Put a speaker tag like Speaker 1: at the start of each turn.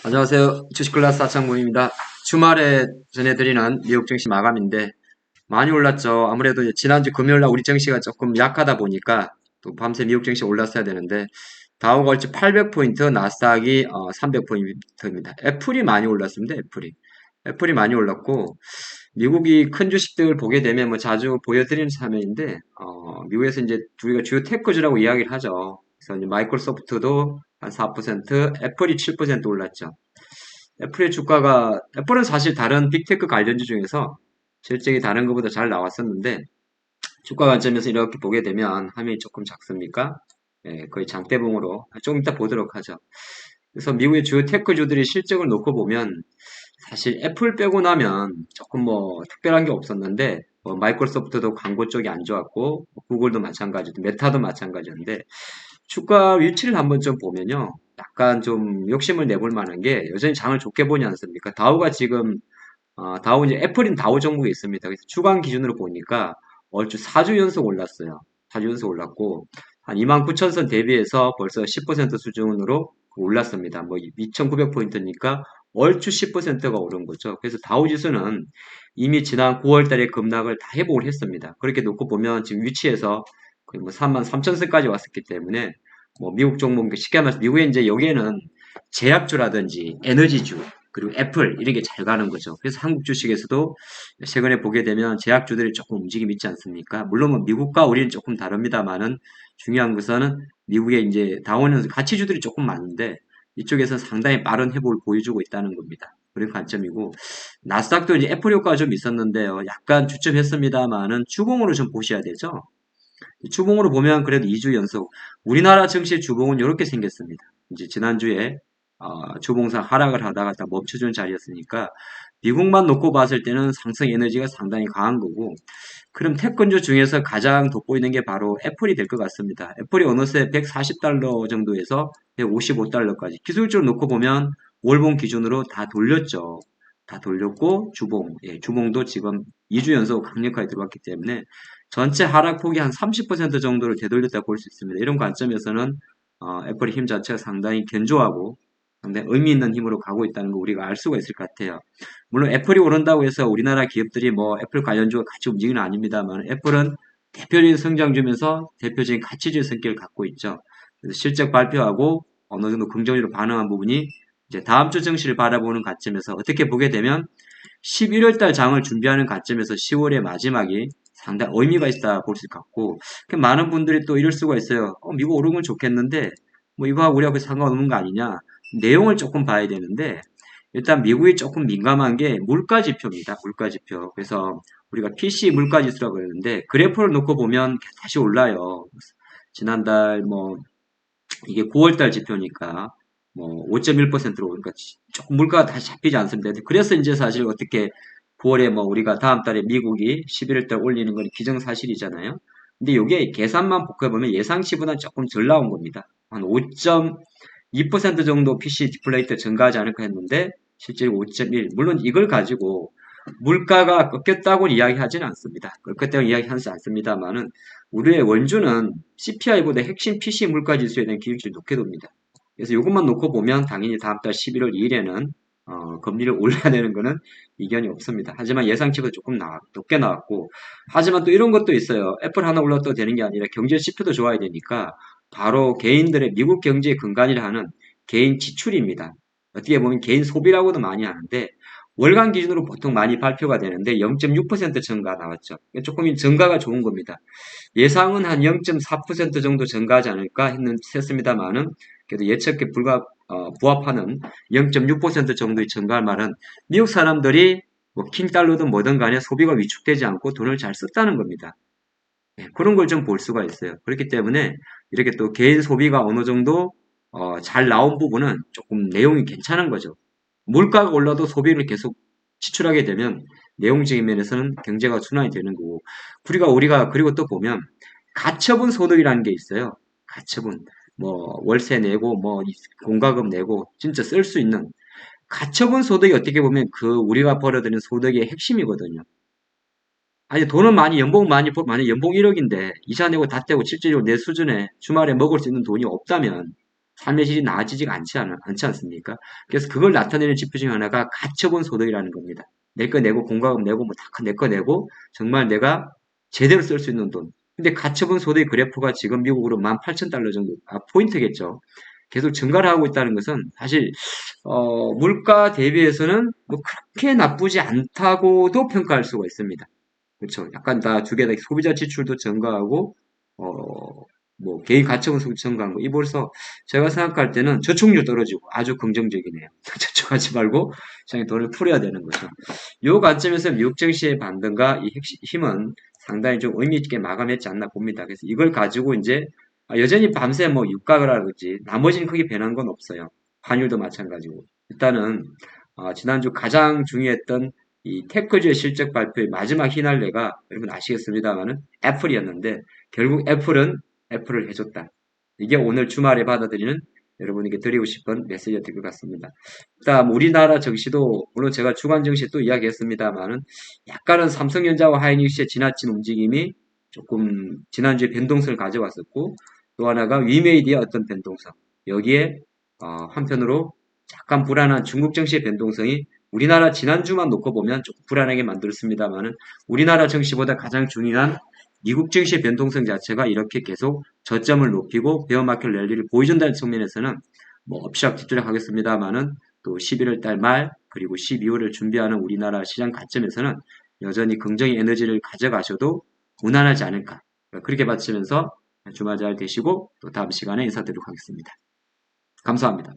Speaker 1: 안녕하세요. 주식클래스 하창모입니다. 주말에 전해드리는 미국 증시 마감인데 많이 올랐죠. 아무래도 지난주 금요일날 우리 증시가 조금 약하다 보니까 또 밤새 미국 증시 올랐어야 되는데 다우가 얼추 800포인트, 나스닥이 300포인트입니다. 애플이 많이 올랐습니다. 애플이 많이 올랐고 미국이 큰 주식들 보게 되면 뭐 자주 보여드리는 화면인데 미국에서 이제 우리가 주요 테크주라고 이야기를 하죠. 그래서 이제 마이크로소프트도 한 4%, 애플이 7% 올랐죠. 애플은 사실 다른 빅테크 관련주 중에서 실적이 다른 것보다 잘 나왔었는데, 주가 관점에서 이렇게 보게 되면 화면이 조금 작습니까? 예, 거의 장대봉으로 조금 이따 보도록 하죠. 그래서 미국의 주요 테크주들이 실적을 놓고 보면 사실 애플 빼고 나면 조금 뭐 특별한 게 없었는데, 뭐 마이크로소프트도 광고 쪽이 안 좋았고, 구글도 마찬가지고, 메타도 마찬가지였는데, 주가 위치를 한번 좀 보면요. 약간 좀 욕심을 내볼 만한 게 여전히 장을 좋게 보지 않습니까? 다우가 지금 다우 이제 애플인 다우 종목이 있습니다. 그래서 주간 기준으로 보니까 얼추 4주 연속 올랐어요. 4주 연속 올랐고 한 29,000선 대비해서 벌써 10% 수준으로 올랐습니다. 뭐 2,900포인트니까 얼추 10%가 오른 거죠. 그래서 다우 지수는 이미 지난 9월 달에 급락을 다 회복을 했습니다. 그렇게 놓고 보면 지금 위치에서 거의 뭐 33,000선까지 왔었기 때문에 뭐 미국 종목 쉽게 말해서 미국에 이제 여기에는 제약주라든지 에너지주 그리고 애플 이런 게 잘 가는 거죠. 그래서 한국 주식에서도 최근에 보게 되면 제약주들이 조금 움직임이 있지 않습니까? 물론 뭐 미국과 우리는 조금 다릅니다만은 중요한 것은 미국의 이제 다우는 가치주들이 조금 많은데 이쪽에서 상당히 빠른 회복을 보여주고 있다는 겁니다. 그런 관점이고 나스닥도 이제 애플 효과가 좀 있었는데요. 약간 주춤했습니다만은 주봉으로 좀 보셔야 되죠. 주봉으로 보면 그래도 2주 연속 우리나라 증시 주봉은 이렇게 생겼습니다. 이제 지난주에 주봉상 하락을 하다가 다 멈춰준 자리였으니까 미국만 놓고 봤을 때는 상승 에너지가 상당히 강한 거고 그럼 태권주 중에서 가장 돋보이는 게 바로 애플이 될 것 같습니다. 애플이 어느새 140달러 정도에서 155달러까지 기술적으로 놓고 보면 월봉 기준으로 다 돌렸죠. 다 돌렸고 주봉, 예, 주봉도 지금 2주 연속 강력하게 들어왔기 때문에 전체 하락폭이 한 30% 정도를 되돌렸다고 볼 수 있습니다. 이런 관점에서는 애플의 힘 자체가 상당히 견조하고 상당히 의미 있는 힘으로 가고 있다는 거 우리가 알 수가 있을 것 같아요. 물론 애플이 오른다고 해서 우리나라 기업들이 뭐 애플 관련주가 같이 움직이는 아닙니다만 애플은 대표적인 성장주면서 대표적인 가치주의 성격을 갖고 있죠. 그래서 실적 발표하고 어느 정도 긍정적으로 반응한 부분이 이제 다음 주 증시를 바라보는 관점에서 어떻게 보게 되면 11월 달 장을 준비하는 관점에서 10월의 마지막이 상당히 의미가 있다 볼 수 있을 것 같고 많은 분들이 또 이럴 수가 있어요. 미국 오르면 좋겠는데 뭐 이거하고 우리하고 상관없는 거 아니냐. 내용을 조금 봐야 되는데 일단 미국이 조금 민감한 게 물가 지표입니다. 물가 지표. 그래서 우리가 PC 물가 지수라고 그러는데 그래프를 놓고 보면 다시 올라요. 지난달 뭐 이게 9월달 지표니까 뭐 5.1%로 그러니까 조금 물가가 다시 잡히지 않습니다. 그래서 이제 사실 어떻게 9월에 뭐 우리가 다음 달에 미국이 11월달 올리는 건 기정사실이잖아요. 근데 이게 계산만 복해보면 예상치보다 조금 덜 나온 겁니다. 한 5.2% 정도 PC 디플레이트 증가하지 않을까 했는데 실제로 5.1. 물론 이걸 가지고 물가가 꺾였다고 이야기하지는 않습니다. 꺾였다고 이야기하지 않습니다만은 우리의 원주는 CPI보다 핵심 PC 물가 지수에 대한 기준치를 높게 둡니다. 그래서 이것만 놓고 보면 당연히 다음 달 11월 2일에는 금리를 올려야 되는 거는 이견이 없습니다. 하지만 예상치보다 조금 높게 나왔고 하지만 또 이런 것도 있어요. 애플 하나 올라도 되는 게 아니라 경제 지표도 좋아야 되니까 바로 개인들의 미국 경제의 근간이라 하는 개인 지출입니다. 어떻게 보면 개인 소비라고도 많이 하는데 월간 기준으로 보통 많이 발표가 되는데 0.6% 증가 나왔죠. 조금 증가가 좋은 겁니다. 예상은 한 0.4% 정도 증가하지 않을까 했습니다만은 그래도 예측에 부합하는 0.6% 정도의 증가할 말은 미국 사람들이 뭐 킹달러든 뭐든 간에 소비가 위축되지 않고 돈을 잘 썼다는 겁니다. 그런 걸 좀 볼 수가 있어요. 그렇기 때문에 이렇게 또 개인 소비가 어느 정도 잘 나온 부분은 조금 내용이 괜찮은 거죠. 물가가 올라도 소비를 계속 지출하게 되면 내용적인 면에서는 경제가 순환이 되는 거고 우리가 그리고 또 보면 가처분 소득이라는 게 있어요. 가처분 뭐 월세 내고 뭐 공과금 내고 진짜 쓸 수 있는 가처분 소득이 어떻게 보면 그 우리가 벌어들이는 소득의 핵심이거든요. 아니 돈은 연봉 많이 연봉 1억인데 이사 내고 다 떼고 실질적으로 내 수준에 주말에 먹을 수 있는 돈이 없다면 삶의 질이 나아지지가 않지 않습니까? 그래서 그걸 나타내는 지표 중 하나가 가처분 소득이라는 겁니다. 내 거 내고 공과금 내고 뭐 다 내 거 내고 정말 내가 제대로 쓸 수 있는 돈. 근데 가처분 소득의 그래프가 지금 미국으로 18,000달러 정도, 포인트겠죠. 계속 증가를 하고 있다는 것은 사실 물가 대비해서는 뭐 그렇게 나쁘지 않다고도 평가할 수가 있습니다. 그렇죠. 약간 다 두 개 다 소비자 지출도 증가하고 뭐 개인 가처분 소득 증가한 거 이보서 제가 생각할 때는 저촉률 떨어지고 아주 긍정적이네요. 저촉하지 말고 그냥 돈을 풀어야 되는 거죠. 이 관점에서 미국 증시의 반등과 이 힘은 상당히 좀 의미 있게 마감했지 않나 봅니다. 그래서 이걸 가지고 이제 여전히 밤새 뭐 유가라든지 나머지는 크게 변한 건 없어요. 환율도 마찬가지고 일단은 지난주 가장 중요했던 이 테크주의 실적 발표의 마지막 휘날레가 여러분 아시겠습니다만은 애플이었는데 결국 애플을 해줬다. 이게 오늘 주말에 받아들이는 여러분에게 드리고 싶은 메시지였던 것 같습니다. 일단 우리나라 증시도 물론 제가 주간 증시 또 이야기했습니다만은 약간은 삼성전자와 하이닉스의 지나친 움직임이 조금 지난주에 변동성을 가져왔었고 또 하나가 위메이드의 어떤 변동성 여기에 한편으로 약간 불안한 중국 증시의 변동성이 우리나라 지난주만 놓고 보면 조금 불안하게 만들었습니다만은 우리나라 증시보다 가장 중요한 미국 증시의 변동성 자체가 이렇게 계속 저점을 높이고 베어마켓 랠리를 보여준다는 측면에서는 뭐 업시락 뒷조락하겠습니다만은 또 11월 달 말 그리고 12월을 준비하는 우리나라 시장 관점에서는 여전히 긍정의 에너지를 가져가셔도 무난하지 않을까 그렇게 받치면서 주말 잘 되시고 또 다음 시간에 인사드리도록 하겠습니다. 감사합니다.